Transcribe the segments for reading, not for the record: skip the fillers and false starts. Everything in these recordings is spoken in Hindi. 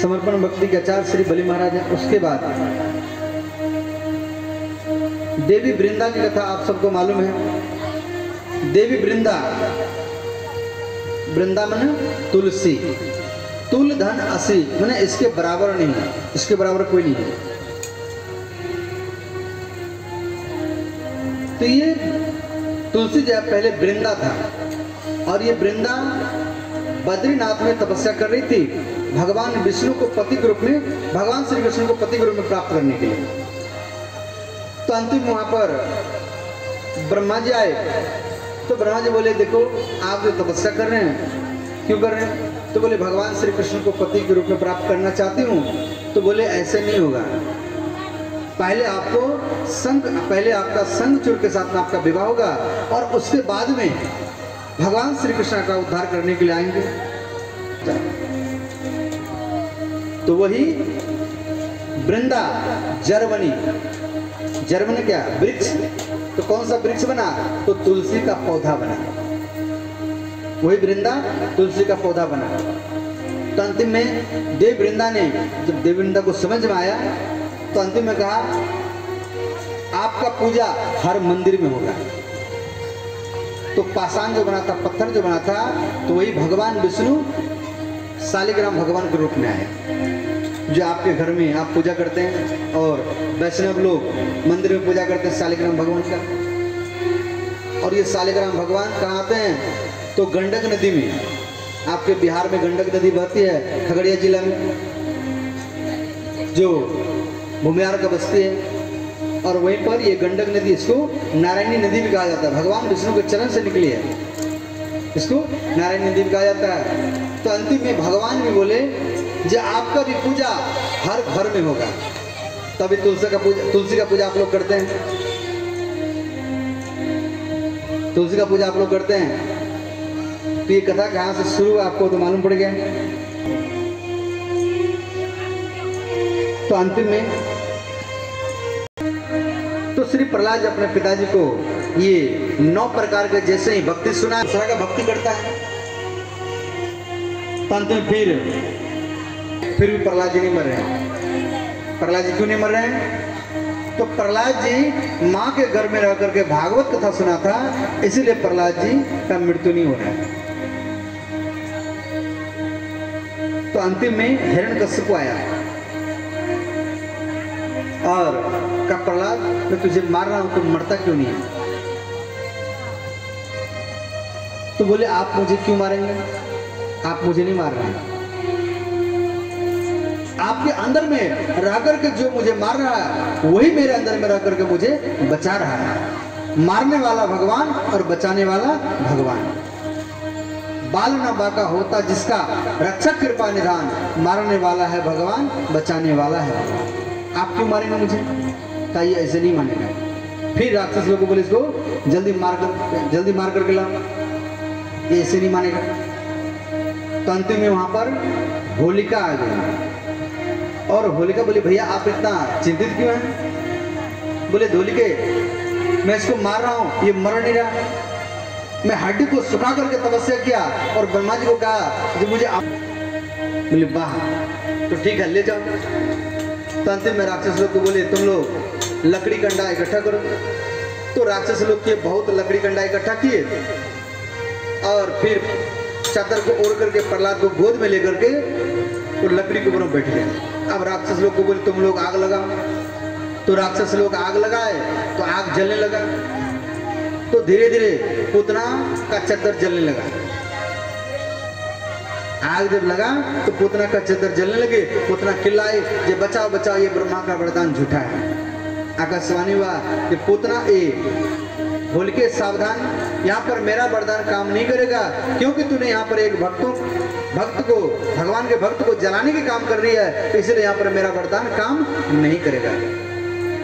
समर्पण भक्ति के आचार्य श्री बलि महाराज हैं। उसके बाद देवी वृंदा की कथा आप सबको मालूम है। देवी वृंदा, वृंदा माने तुलसी, तुल धन असी माने इसके बराबर नहीं है, इसके बराबर कोई नहीं है। तो ये तुलसी जो पहले वृंदा था और ये वृंदा बद्रीनाथ में तपस्या कर रही थी भगवान विष्णु को पति के रूप में, भगवान श्री कृष्ण को पति के रूप में प्राप्त करने के लिए। तो अंतिम वहां पर ब्रह्मा जी आए। तो ब्रह्मा जी बोले देखो आप जो तपस्या कर रहे हैं क्यों कर रहे हैं? तो बोले भगवान श्री कृष्ण को पति के रूप में प्राप्त करना चाहती हूँ। तो बोले ऐसे नहीं होगा, पहले आपको संग, पहले आपका संग चूर के साथ में आपका विवाह होगा और उसके बाद में भगवान श्री कृष्ण का उद्धार करने के लिए आएंगे। तो वही वृंदा जर्मनी, जर्मनी क्या वृक्ष, तो कौन सा वृक्ष बना? तो तुलसी का पौधा बना। वही वृंदा तुलसी का पौधा बना। तो अंतिम में देव वृंदा ने, जब देव वृंदा को समझ में आया तो अंतिम में कहा आपका पूजा हर मंदिर में होगा। तो पाषाण जो बना था, पत्थर जो बना था, तो वही भगवान विष्णु शालिग्राम भगवान के रूप में आए, जो आपके घर में आप पूजा करते हैं और वैष्णव लोग मंदिर में पूजा करते हैं शालिग्राम भगवान का। और ये शालिग्राम भगवान कहाँ आते हैं? तो गंडक नदी में, आपके बिहार में गंडक नदी बहती है खगड़िया जिला में, जो भूमियार का बस्ती है। और वहीं पर ये गंडक नदी, इसको नारायणी नदी भी कहा जाता है, भगवान विष्णु के चरण से निकली है, इसको नारायणी नदी भी कहा जाता है। तो अंतिम में भगवान भी बोले जो आपका भी पूजा हर घर में होगा। तभी तुलसी का पूजा आप लोग करते हैं, तुलसी का पूजा आप लोग करते हैं। तो ये कथा कहाँ से शुरू हुआ आपको तो मालूम पड़ गया। तो अंतिम में तो श्री प्रहलाद अपने पिताजी को ये 9 प्रकार के जैसे ही भक्ति सुना, दूसरा का भक्ति करता है। तो अंत में फिर भी प्रहलाद जी नहीं मर रहे हैं। प्रहलाद जी क्यों नहीं मर रहे हैं? तो प्रहलाद जी माँ के घर में रह करके भागवत कथा सुना था, इसीलिए प्रहलाद जी का मृत्यु नहीं हो रहा है। तो अंतिम में हिरण्यकश्यप आया और कहा प्रहलाद मैं तुझे मार रहा हूं, तुम मरता क्यों नहीं है? तो बोले आप मुझे क्यों मारेंगे? आप मुझे नहीं मार रहे हैं, आपके अंदर में रह करके जो मुझे मार रहा है वही मेरे अंदर में रह करके मुझे बचा रहा है। मारने वाला भगवान और बचाने वाला भगवान। बाल न बाका होता जिसका रक्षक कृपा निधान, मारने वाला है भगवान, बचाने वाला है भगवान। आप क्यों मारेंगे मुझे? कहा ये ऐसे नहीं मानेगा। फिर राक्षस लोगों को बोले इसको जल्दी मार करके लाओ, ये ऐसे नहीं मानेगा। तो अंतिम में वहां पर होलिका आ गई और होलिका बोली भैया आप इतना चिंतित क्यों हैं? बोले होलिके मैं इसको मार रहा हूं, ये मर नहीं रहा, मैं हड्डी को सुखा करके तपस्या किया और ब्रह्मा जी को कहा जो मुझे आप। बोले वाह, तो ठीक है ले जाओ। तो अंतिम में राक्षस लोग को बोले तुम लोग लकड़ी कंडा इकट्ठा करो। तो राक्षस लोग के बहुत लकड़ी कंडा इकट्ठा किए और फिर चादर को ओढ़ करके प्रहलाद को गोद में लेकर के तो लकड़ी के ऊपर बैठ गए। अब राक्षस लोग को बोले तुम लोग आग लगाओ। तो राक्षस लोग आग लगाए तो आग जलने लगा। तो धीरे धीरे पूतना का चद्दर जलने लगा। आग जब लगा तो पूतना का चद्दर जलने लगे। पूतना चिल्लाए ये बचाओ बचाओ, ये ब्रह्मा का वरदान झूठा है। आकाशवाणी हुआ कि पूतना होलिके सावधान, यहाँ पर मेरा वरदान काम नहीं करेगा, क्योंकि तूने यहाँ पर एक भक्त को भगवान के भक्त को जलाने के काम कर रही है, इसलिए यहाँ पर मेरा वरदान काम नहीं करेगा।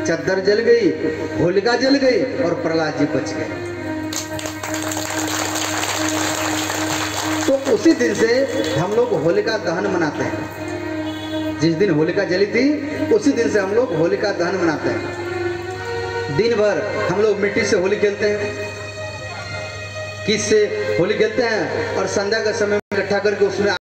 चद्दर जल गई, होलिका जल गई और प्रहलाद जी बच गए। तो उसी दिन से हम लोग होलिका दहन मनाते हैं। जिस दिन होलिका जली थी उसी दिन से हम लोग होलिका दहन मनाते हैं। दिन भर हम लोग मिट्टी से होली खेलते हैं, किस से होली खेलते हैं और संध्या का समय इकट्ठा करके उसमें